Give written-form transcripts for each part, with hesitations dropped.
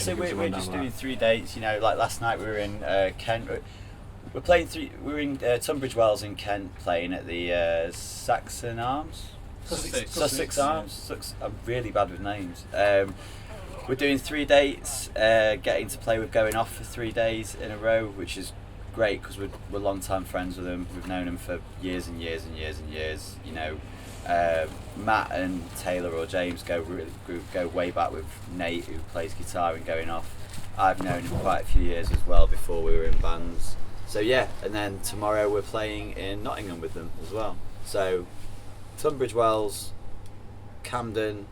so we're just doing 3 dates. You know, like last night we were in Kent. We're playing we were in Tunbridge Wells in Kent, playing at the Saxon Arms. Sussex Arms. I'm really bad with names. We're doing 3 dates, getting to play with Going Off for 3 days in a row, which is great because we're long-time friends with them. We've known them for years and years and years and years. You know, Matt and Taylor or James go way back with Nate, who plays guitar in Going Off. I've known him quite a few years as well before we were in bands. So yeah, and then tomorrow we're playing in Nottingham with them as well. So Tunbridge Wells, Camden,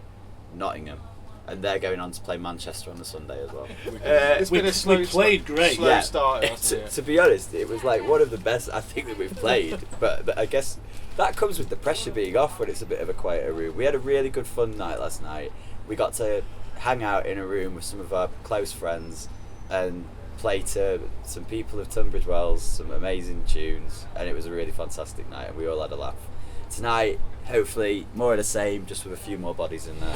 Nottingham. And they're going on to play Manchester on the Sunday as well. It's been a slow played great. Slow start. To be honest, it was like one of the best I think that we've played. but I guess that comes with the pressure being off when it's a bit of a quieter room. We had a really good fun night last night. We got to hang out in a room with some of our close friends and play to some people of Tunbridge Wells, some amazing tunes, and it was a really fantastic night and we all had a laugh. Tonight, hopefully, more of the same, just with a few more bodies in there.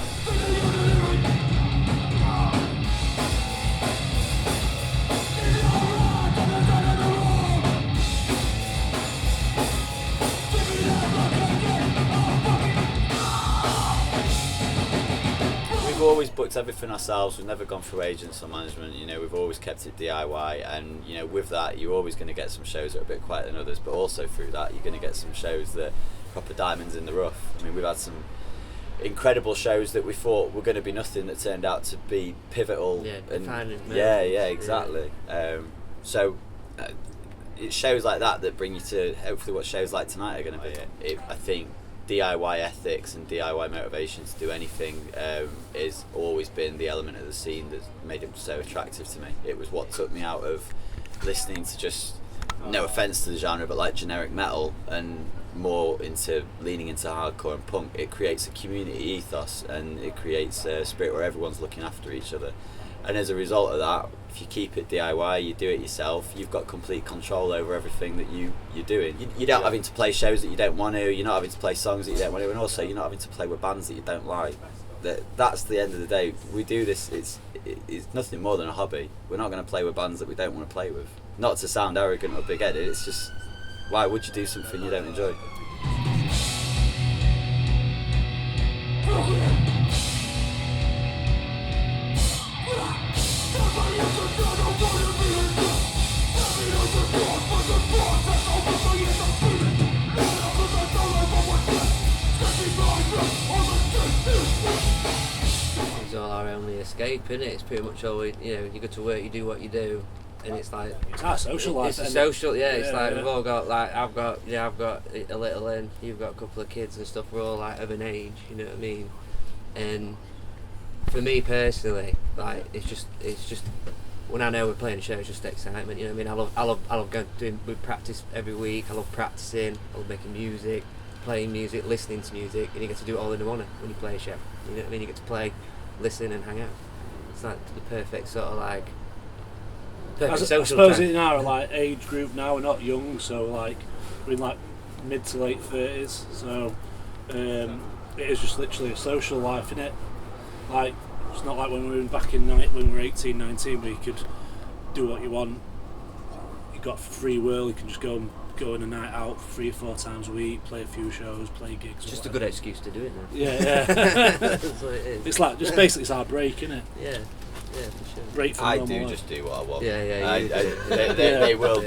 We've always booked everything ourselves. We've never gone through agents or management. You know, we've always kept it DIY, and you know, with that, you're always going to get some shows that are a bit quieter than others. But also through that, you're going to get some shows that proper diamonds in the rough. I mean, we've had some incredible shows that we thought were going to be nothing that turned out to be pivotal. Exactly. It's shows like that bring you to hopefully what shows like tonight are going to be. I think DIY ethics and DIY motivation to do anything has always been the element of the scene that's made it so attractive to me. It was what took me out of listening to just, no offence to the genre, but like generic metal, and more into leaning into hardcore and punk. It creates a community ethos and it creates a spirit where everyone's looking after each other. And as a result of that, if you keep it DIY, you do it yourself, you've got complete control over everything that you're doing. You're not having to play shows that you don't want to, you're not having to play songs that you don't want to, and also you're not having to play with bands that you don't like. That's the end of the day. We do this, it's nothing more than a hobby. We're not going to play with bands that we don't want to play with. Not to sound arrogant or big-headed, it's just, why would you do something you don't enjoy? It's all our only escape, isn't it? It's pretty much always, you go to work, you do what you do, and it's like it's our social life. It's a social, it's like we've all got like I've got a little in, you've got a couple of kids and stuff. We're all like of an age, you know what I mean? And for me personally, like it's just when I know we're playing a show, it's just excitement. You know what I mean? I love going to we practice every week. I love practicing. I love making music, playing music, listening to music, and you get to do it all in one when you play a show. You know what I mean? You get to play, listen, and hang out. It's like the perfect sort of like. I suppose in our like age group now, we're not young, so like we're in like mid to late 30s. So it is just literally a social life, innit? Like it's not like when we were back in when we were 18, 19, where you could do what you want. You got free will. You can just go on a night out 3 or 4 times a week, play a few shows, play gigs. Just a good excuse to do it now. Yeah. That's what it is. It's like just basically it's our break, innit? Yeah, for sure. Break from I normal do life. just do what I want. Yeah.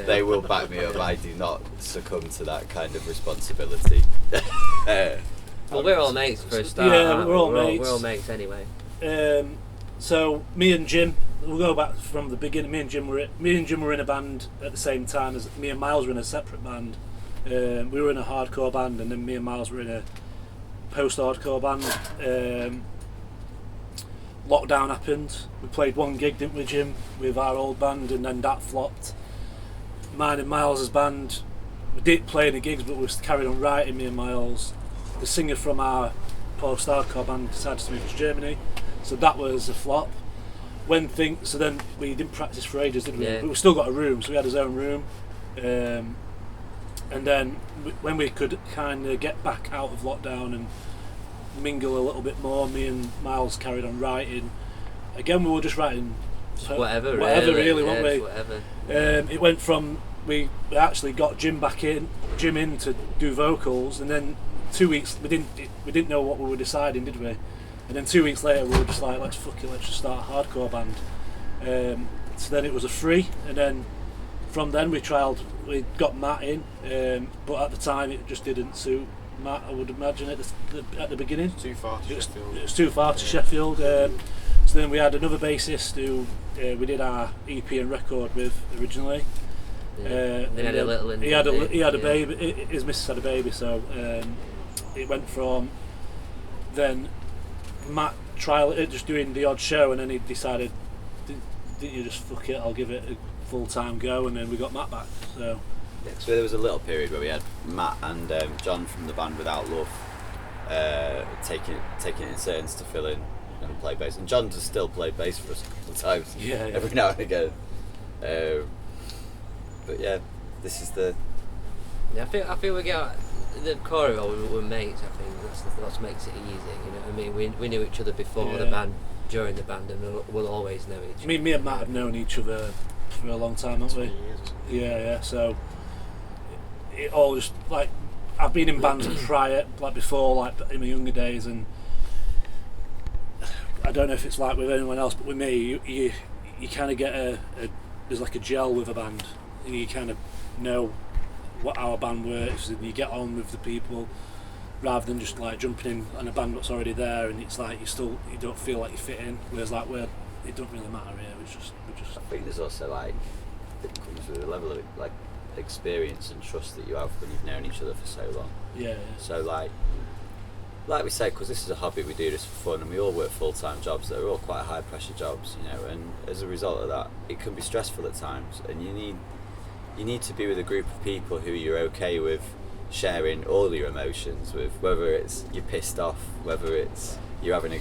They will back me up. I do not succumb to that kind of responsibility. Well, we're all mates for a start. Yeah, we're all mates. We're all mates anyway. So me and Jim, we'll go back from the beginning. Me and Jim were in a band at the same time as me and Miles were in a separate band. We were in a hardcore band, and then me and Miles were in a post-hardcore band. Lockdown happened. We played one gig, didn't we, Jim, with our old band, and then that flopped. Mine and Miles' band, we didn't play any gigs, but we carried on writing, me and Miles. The singer from our post-hardcore band decided to move to Germany, so that was a flop. So then we didn't practice for ages, did we? Yeah. But we still got a room, so we had his own room. And then when we could kind of get back out of lockdown and mingle a little bit more, me and Miles carried on writing. Again, we were just writing whatever really, yeah, weren't we? Whatever. It went from we actually got Jim in to do vocals, and then 2 weeks we didn't know what we were deciding, did we? And then 2 weeks later we were just like, let's just start a hardcore band. So then it was a free, and then from then we got Matt in, but at the time it just didn't suit Matt, I would imagine, at the beginning. Too far to Sheffield. It was too far to Sheffield. So then we had another bassist who we did our EP and record with originally. They had a little. He had a baby. His missus had a baby, so it went from then Matt just doing the odd show, and then he decided, didn't you just fuck it? I'll give it a full-time go, and then we got Matt back. So. Yeah, so there was a little period where we had Matt and John from the band Without Love taking it in turns to fill in and play bass. And John does still play bass for us a couple of times, every now and again. But yeah, this is the. Yeah, I feel we get the core of it. We're mates. I think that's what makes it easy. You know what I mean? We knew each other before the band, during the band, and we'll always know each other. Me and Matt have known each other for a long time, haven't we? Yeah. So. It all just like I've been in bands prior, like before, like in my younger days, and I don't know if it's like with anyone else, but with me, you kind of get there's like a gel with a band, and you kind of know what our band works, and you get on with the people rather than just like jumping in on a band that's already there, and it's like you don't feel like you fit in. Whereas like it don't really matter here. We just. I think there's also like it comes with a level of like experience and trust that you have when you've known each other for so long. Yeah. So like we say, because this is a hobby, we do this for fun, and we all work full-time jobs that are all quite high pressure jobs, you know, and as a result of that it can be stressful at times, and you need to be with a group of people who you're okay with sharing all your emotions with, whether it's you're pissed off, whether it's you're having a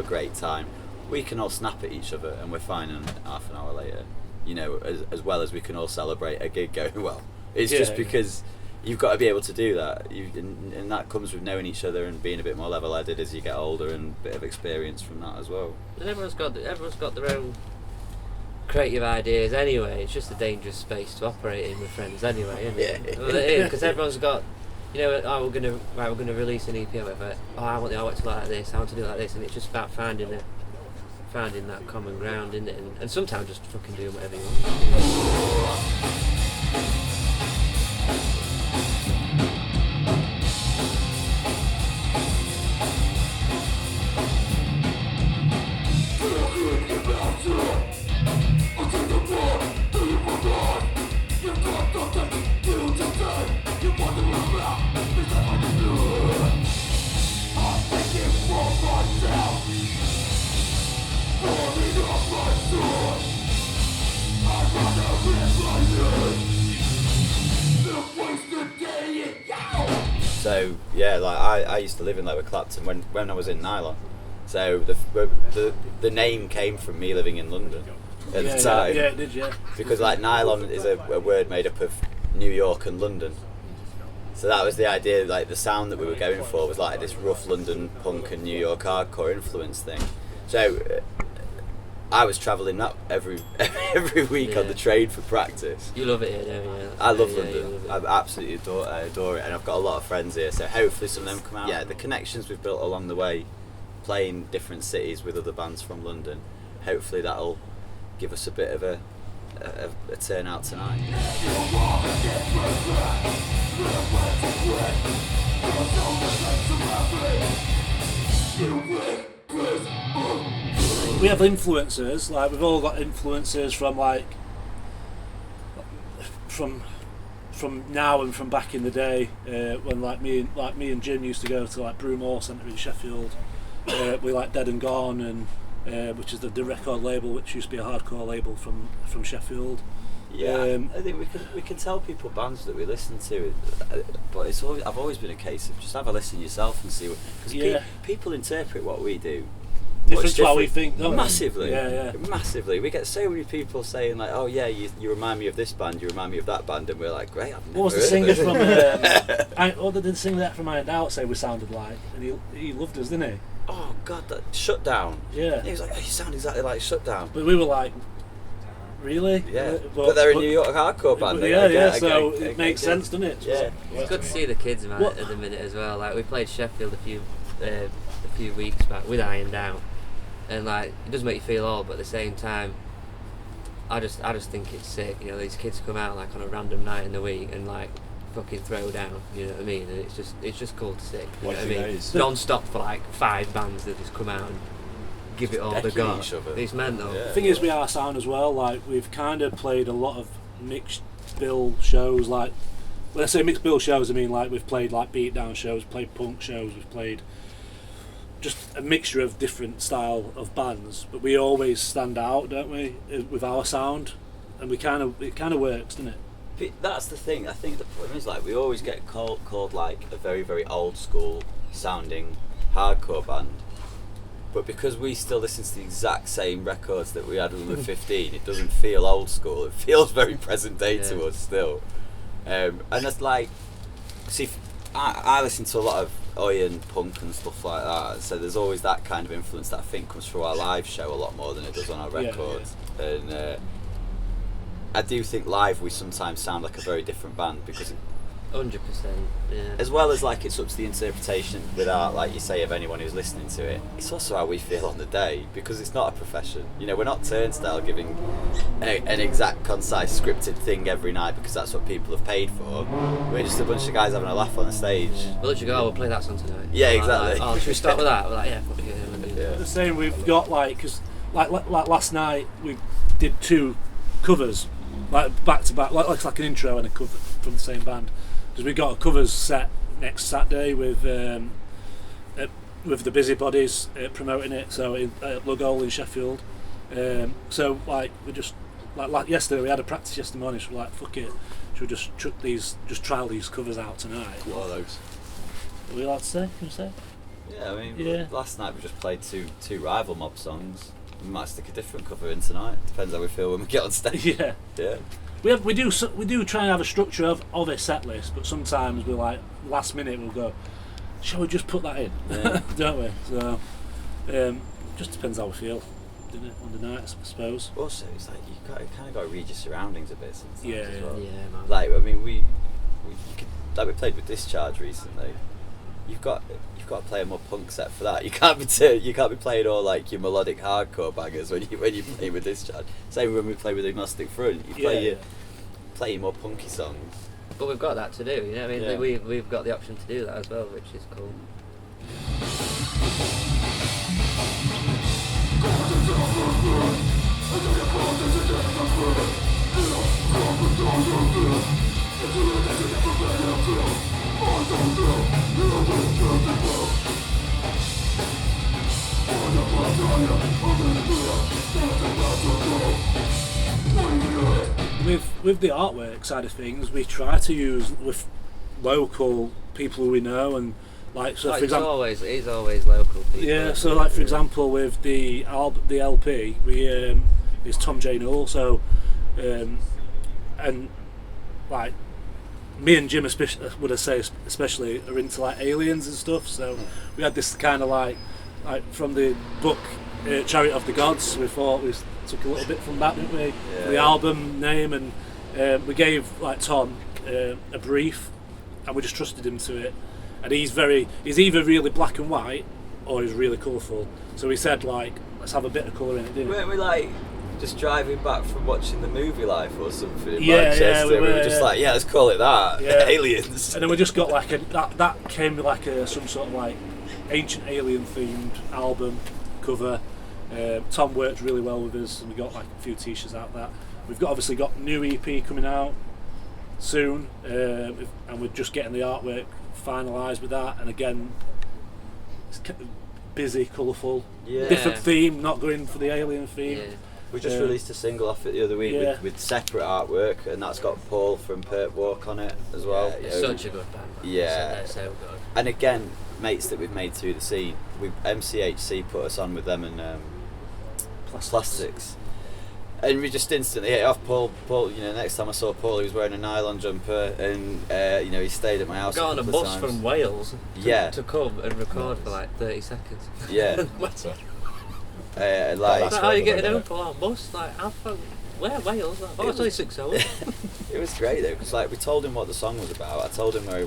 great time. We can all snap at each other and we're fine, and half an hour later, you know, as well as we can all celebrate a gig going well. It's just because you've got to be able to do that, and that comes with knowing each other and being a bit more level-headed as you get older, and a bit of experience from that as well. And everyone's got their own creative ideas anyway. It's just a dangerous space to operate in with friends anyway, isn't it? Well, it is, because everyone's got, you know, we're gonna release an EP or whatever. I want the artwork to look like this. I want to do it like this, and it's just about finding that common ground, isn't it? And sometimes just fucking doing whatever you want. So yeah, like I used to live in Lower Clapton when I was in Nylon. So the name came from me living in London at the time. Yeah, it did, yeah. Because like nylon is a word made up of New York and London. So that was the idea, like the sound that we were going for was like this rough London punk and New York hardcore influence thing. So I was travelling that every week on the train for practice. You love it here, don't you? I love London. I absolutely adore it, and I've got a lot of friends here, so hopefully some of them come out. Yeah, the connections we've built along the way, playing different cities with other bands from London, hopefully that'll give us a bit of a turnout tonight. We have influencers, like we've all got influencers from now and from back in the day, when like me and Jim used to go to like Broomall Centre in Sheffield. We like Dead and Gone, and which is the record label, which used to be a hardcore label from Sheffield. Yeah, I think we can tell people bands that we listen to, but I've always been a case of just have a listen yourself and see, because people interpret what we do different to how we think, don't massively. Yeah. Massively. We get so many people saying like, "Oh yeah, you remind me of this band, you remind me of that band," and we're like, "Great, I've never what was the heard singer of it." from? What did the singer that from Iron Out say we sounded like? And he loved us, didn't he? Oh God, that Shutdown. Yeah. He was like, "Oh, you sound exactly like Shutdown." But we were like, Really? Yeah, but they're a New York hardcore band. So it makes sense, doesn't it? Yeah. It's good to see the kids man at the minute as well. Like we played Sheffield a few weeks back with Iron Down, and like it does make you feel old, but at the same time, I just think it's sick. You know, these kids come out like on a random night in the week and like fucking throw down. You know what I mean? And it's just cool to see. You know what I mean? Non-stop for like 5 bands that just come out and give it all they got. It's mental. The thing is, with our sound as well, like we've kind of played a lot of mixed bill shows. Like when I say mixed bill shows, I mean like we've played like beatdown shows, played punk shows, we've played just a mixture of different style of bands. But we always stand out, don't we, with our sound, and it kind of works, doesn't it? That's the thing. I think the problem is like we always get called like a very, very old school sounding hardcore band. But because we still listen to the exact same records that we had when we were 15, it doesn't feel old school. It feels very present day to us still. And it's like, see, I listen to a lot of Oi and punk and stuff like that. So there's always that kind of influence that I think comes through our live show a lot more than it does on our records. And I do think live we sometimes sound like a very different band because 100%, yeah. As well as like it's up to the interpretation without, like you say, of anyone who's listening to it. It's also how we feel on the day because it's not a profession. You know, we're not Turnstile giving an exact, concise, scripted thing every night because that's what people have paid for. We're just a bunch of guys having a laugh on the stage. We'll let you go. We'll play that song tonight. Yeah, exactly. Like, should we start with that? We're like, yeah, fuck it. Yeah. The same. We've got like, cause like last night we did 2 covers, like back to back, like an intro and a cover from the same band. Because we got a covers set next Saturday with the Busybodies promoting it, so at Lugall in Sheffield. So like we just like yesterday we had a practice yesterday morning. So we're like, fuck it, should we just trial these covers out tonight? What are those? Are we allowed to say? Can we say? Yeah, I mean, last night we just played two Rival Mob songs. We might stick a different cover in tonight. Depends how we feel when we get on stage. Yeah. We do try and have a structure of a set list, but sometimes we're like last minute we'll go, shall we just put that in? Yeah. Don't we? So just depends how we feel, doesn't it, on the night, I suppose. Also, it's like you kind of got to read your surroundings a bit sometimes as well. Yeah, man. Like I mean, we played with Discharge recently. You've got to play a more punk set for that. You can't be playing all like your melodic hardcore bangers when you play with Discharge. Same when we play with Agnostic Front. You play your more punky songs. But we've got that to do. You know what I mean? Yeah. We've got the option to do that as well, which is cool. With the artwork side of things, we try to use with local people who we know, and like so. Like For example, it is always local people. yeah. So like for example, with the LP, we is Tom J. Newell. So and like me and Jim, would I say especially, are into like aliens and stuff. So we had this kind of like from the book Chariot of the Gods. We thought we took a little bit from that, didn't we? Yeah. The album name, and we gave like Tom a brief, and we just trusted him to it. And he's either really black and white or he's really colourful. So we said like, let's have a bit of colour in it, didn't we? Weren't we like just driving back from watching the movie Life or something in Yeah, Manchester? we We were were, just yeah. like, let's call it that. Yeah. Aliens. And then we just got like that came with like some sort of like ancient alien themed album cover. Tom worked really well with us, and we got like a few t-shirts out of that. We've obviously got new EP coming out soon, and we're just getting the artwork finalised with that. And again, it's busy, colourful, different theme, not going for the alien theme. Yeah. We just released a single off it the other week with separate artwork, and that's got Paul from Perp Walk on it as well. It's such a good band. Yeah. They're so good. And again, mates that we've made through the scene. MCHC put us on with them and Plastics. And we just instantly hit it off. Paul, you know, next time I saw Paul, he was wearing a nylon jumper, and you know, he stayed at my house. Got on a bus from Wales to come and record for like 30 seconds. Yeah. That's Like how you getting home, Paul, on a bus? Like, how fun? Where Wales? Oh, it's only 6 hours. It was great though, because like we told him what the song was about. I told him I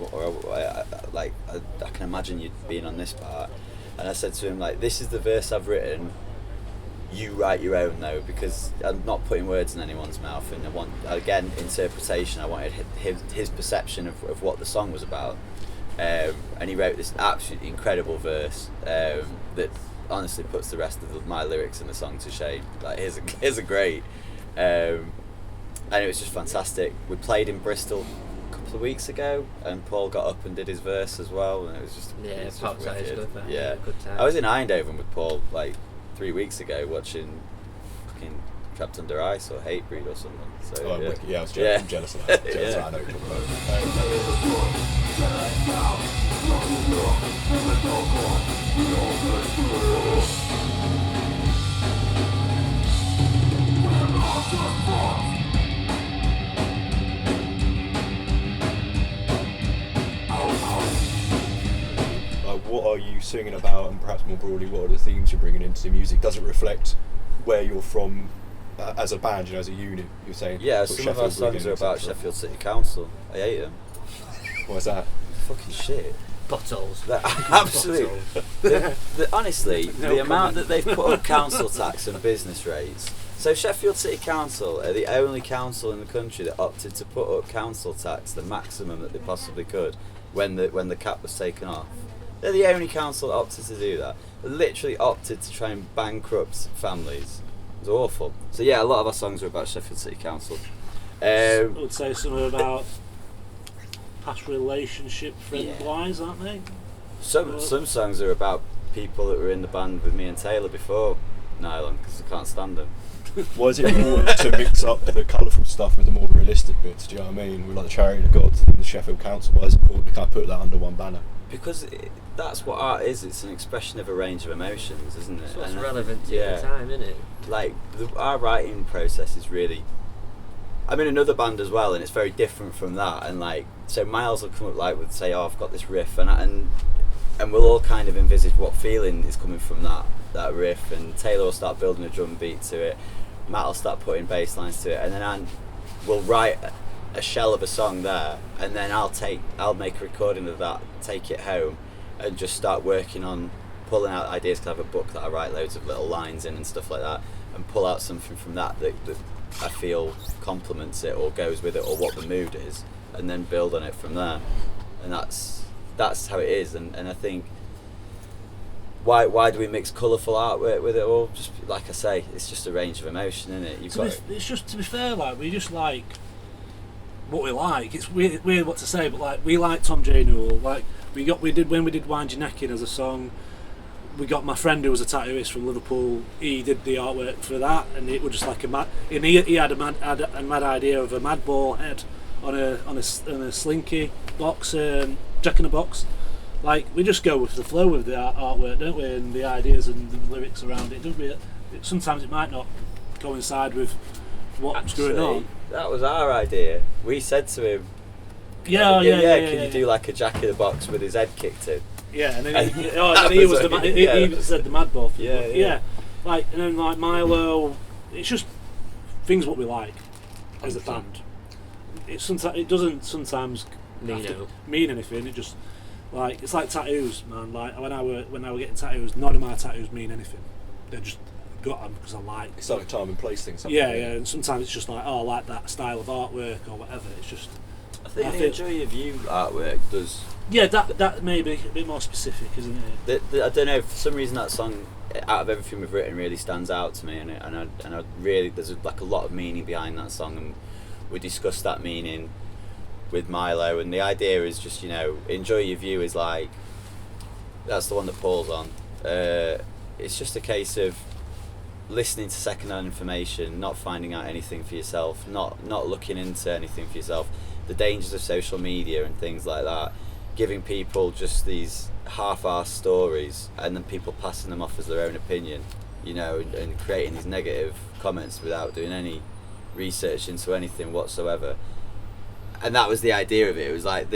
can imagine you being on this part, and I said to him like, this is the verse I've written. You write your own though, because I'm not putting words in anyone's mouth, and I want, again, interpretation. I wanted his perception of what the song was about, and he wrote this absolutely incredible verse that honestly puts the rest of my lyrics in the song to shame. Like his are great, and it was just fantastic. We played in Bristol a couple of weeks ago, and Paul got up and did his verse as well, and it was just Pop's good. Yeah, good time. I was in Eindhoven with Paul like 3 weeks ago watching fucking Trapped Under Ice or Hatebreed or something. So Oh, yeah. wicked. Yeah, I was Yeah. jealous of that. Jealous Yeah. of that. I know what you're talking about. What are you singing about, and perhaps more broadly, what are the themes you're bringing into the music? Does it reflect where you're from as a band, as a unit? You're saying Yeah, sort some of our Sheffield, songs Wigan, are about etc. Sheffield City Council. I hate them. Why's that? Fucking shit. Bottles. Absolutely. Honestly, No the amount comment. that they've put up council tax and business rates. So Sheffield City Council are the only council in the country that opted to put up council tax the maximum that they possibly could when the cap was taken off. They're the only council that opted to do that. They literally opted to try and bankrupt families. It was awful. So yeah, a lot of our songs are about Sheffield City Council. I would say something about past relationship friend-wise, aren't they? Some songs are about people that were in the band with me and Taylor before Nylon, because I can't stand them. Why is it important to mix up the colourful stuff with the more realistic bits? Do you know what I mean? With like the Charity of the Gods and the Sheffield Council, why is it important to kind of put that under one banner? Because that's what art is. It's an expression of a range of emotions, isn't it? It's what's And relevant to yeah. the time, isn't it? Like our writing process is really. I'm in another band as well, and it's very different from that. And like, so Miles will come up like with say, "Oh, I've got this riff," and we'll all kind of envisage what feeling is coming from that riff. And Taylor will start building a drum beat to it. Matt will start putting bass lines to it, and then we'll write a shell of a song there, and then I'll make a recording of that, take it home, and just start working on pulling out ideas, because I have a book that I write loads of little lines in and stuff like that, and pull out something from that I feel complements it or goes with it or what the mood is, and then build on it from there. And that's how it is. And I think why do we mix colourful artwork with it all? Just like I say, it's just a range of emotion, isn't it? It's just, to be fair, like, we just like what we like. It's weird what to say, but like, we like Tom J. Newell. Like we did when we did Wind Your Neck In as a song. We got my friend who was a tattooist from Liverpool. He did the artwork for that, and it was just like a mad. And he had a mad idea of a mad ball head on a slinky box, jack in a box. Like, we just go with the flow with the artwork, don't we? And the ideas and the lyrics around it. Sometimes it might not coincide with what's going on. That was our idea. We said to him, Yeah. Can you do like a Jack in the Box with his head kicked in? Yeah, and then he said the mad ball thing. Yeah. Like, and then like Milo, it's just things what we like as a 100%. band. It doesn't sometimes mean anything. It just like, it's like tattoos, man. Like when I were getting tattoos, none of my tattoos mean anything. They just got them because I like. It's like a time and place thing. Yeah. And sometimes it's just like, oh, I like that style of artwork or whatever. It's just. I think the Enjoy Your View artwork does. Yeah, that may be a bit more specific, isn't it? I don't know. For some reason, that song, out of everything we've written, really stands out to me, and I really, there's like a lot of meaning behind that song, and we discussed that meaning with Milo, and the idea is just, Enjoy Your View is like, that's the one that Paul's on. It's just a case of listening to second-hand information, not finding out anything for yourself, not looking into anything for yourself, the dangers of social media and things like that, giving people just these half-arsed stories, and then people passing them off as their own opinion, and creating these negative comments without doing any research into anything whatsoever. And that was the idea of it. It was like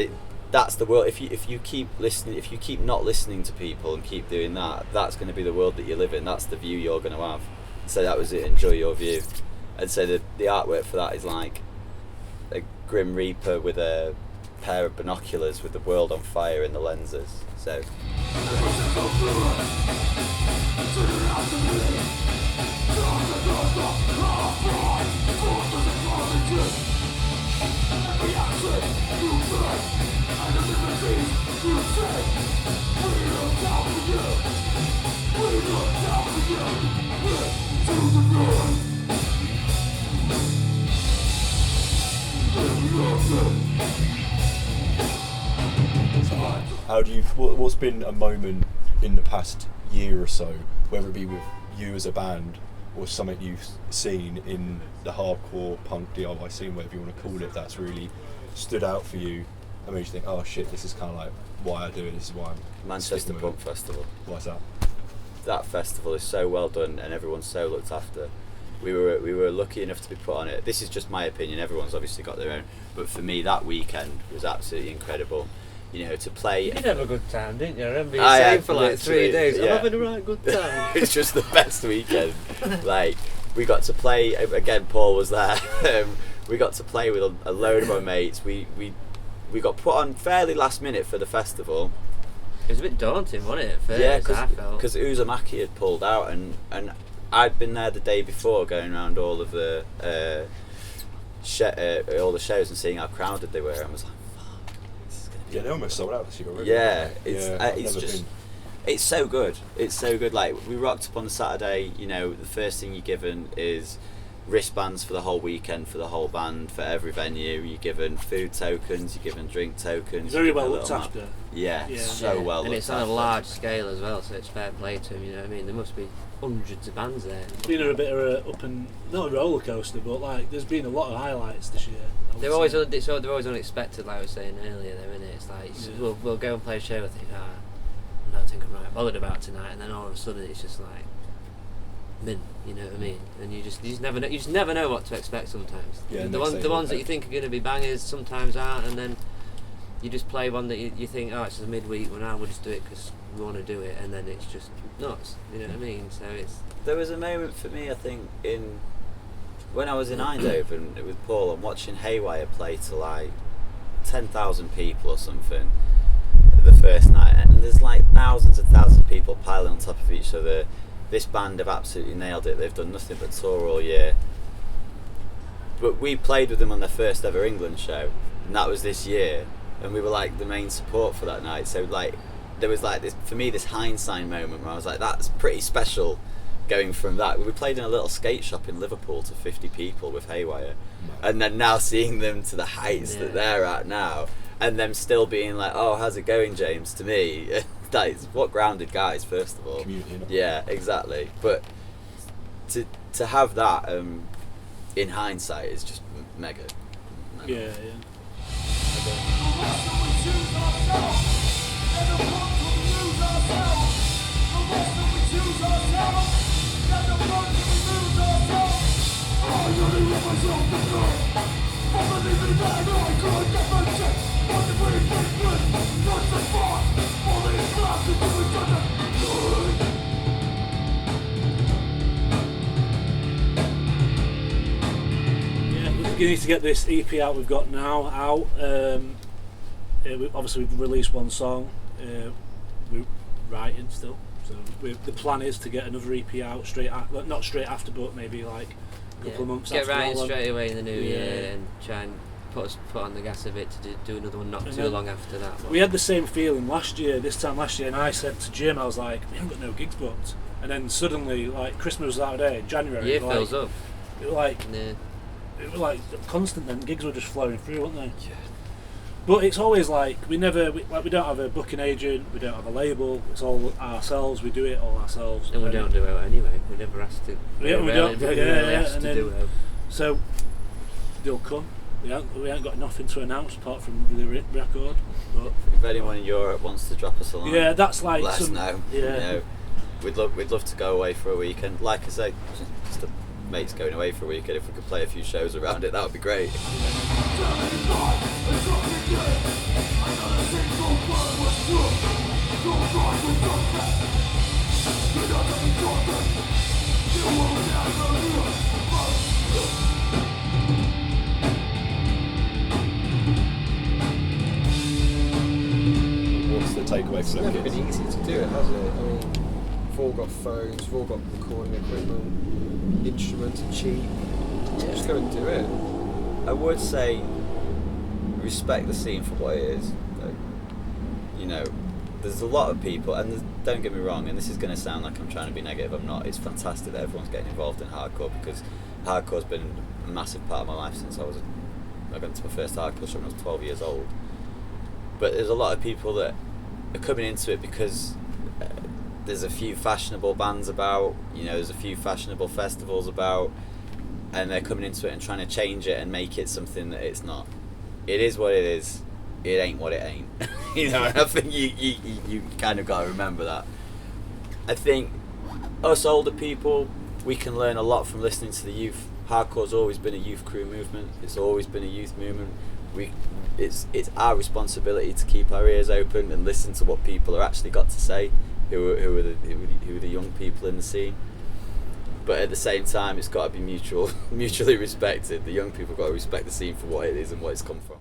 that's the world. If you keep listening, if you keep not listening to people and keep doing that, that's going to be the world that you live in. That's the view you're going to have. So that was it. Enjoy Your View. And so the artwork for that is like a Grim Reaper with a pair of binoculars with the world on fire in the lenses. So How do you? What's been a moment in the past year or so, whether it be with you as a band or something you've seen in the hardcore punk DIY scene, whatever you want to call it, that's really stood out for you? I mean, you think, oh shit, this is kind of like why I do it. This is why I'm Manchester Punk Festival. Why's that? That festival is so well done and everyone's so looked after. We were lucky enough to be put on it. This is just my opinion. Everyone's obviously got their own, but for me, that weekend was absolutely incredible. You know, to play. You did have a good time, didn't you? I remember you saying for like 3 days, I'm having a right good time. It's just the best weekend. Like, we got to play, again, Paul was there. We got to play with a load of our mates. We got put on fairly last minute for the festival. It was a bit daunting, wasn't it, at first? Yeah, because Uzumaki had pulled out, and I'd been there the day before going around all of the all the shows and seeing how crowded they were, and was like, yeah, they almost sold out this year already. Yeah, it's never just been. It's so good. It's so good. Like, we rocked up on the Saturday. You know, the first thing you're given is wristbands for the whole weekend for the whole band for every venue. You're given food tokens. You're given drink tokens. Very well looked after. Yeah, so well looked after. And it's on a large scale as well, so it's fair play to them. You know what I mean? There must be hundreds of bands there. It's been a bit of a up and not a roller coaster, but like there's been a lot of highlights this year. They're always unexpected, like I was saying earlier. Though, isn't it? It's like we'll go and play a show. I think, I don't think I'm right bothered about tonight, and then all of a sudden it's just like, mint. You know what I mean? And you just never know. You just never know what to expect sometimes. Yeah, the ones that you think are going to be bangers sometimes aren't, and then you just play one that you think, oh, it's a midweek one. We'll just do it because we want to do it, and then it's just nuts. You know what I mean? So it's. There was a moment for me, I think, when I was in Eindhoven with Paul, I'm watching Haywire play to like 10,000 people or something the first night, and there's like thousands and thousands of people piling on top of each other. This band have absolutely nailed it. They've done nothing but tour all year. But we played with them on their first ever England show, and that was this year, and we were like the main support for that night. So like there was like this, for me, this hindsight moment where I was like, that's pretty special. Going from that, we played in a little skate shop in Liverpool to 50 people with Haywire, and then now seeing them to the heights that they're at now, and them still being like, oh, how's it going, James? To me, that is what grounded guys, first of all. Community, no? Yeah, exactly. But to have that in hindsight is just mega. Yeah. We need to get this EP out we've got now out. Obviously we've released one song. We're writing still, so the plan is to get another EP out not straight after, but maybe like a couple of months get after. Get writing straight away in the new year and try and put on the gas a bit to do another one not too long after that. But. We had the same feeling this time last year, and I said to Jim, I was like, we haven't got no gigs booked, and then suddenly like Christmas was out there in January. Year fills up. It was like constant. Then gigs were just flowing through, weren't they? Yeah. But it's always like we don't have a booking agent, we don't have a label. It's all ourselves. We do it all ourselves. And we don't do it anyway. We never asked to. We don't. Asked to do it. So they'll come. We ain't got nothing to announce apart from the record. But if anyone in Europe wants to drop us a line, yeah, that's like let us know. Yeah, you know, we'd love to go away for a weekend. Like I say, just a mate's going away for a weekend. If we could play a few shows around it, that would be great. open up never kits. been easy to do it, has it? I mean, we've all got phones, we've all got recording equipment, instruments are cheap. Just go and do it. I would say respect the scene for what it is. Like, you know, there's a lot of people, and don't get me wrong, and this is going to sound like I'm trying to be negative, I'm not. It's fantastic that everyone's getting involved in hardcore, because hardcore's been a massive part of my life since I got into my first hardcore show when I was 12 years old. But there's a lot of people that are coming into it because there's a few fashionable bands about, you know, there's a few fashionable festivals about, and they're coming into it and trying to change it and make it something that it's not. It is what it is. It ain't what it ain't. You know, and I think you kind of got to remember that. I think us older people, we can learn a lot from listening to the youth. Hardcore's always been a youth crew movement. It's always been a youth movement. It's our responsibility to keep our ears open and listen to what people are actually got to say, who are the young people in the scene. But at the same time, it's got to be mutually respected. The young people got to respect the scene for what it is and what it's come from.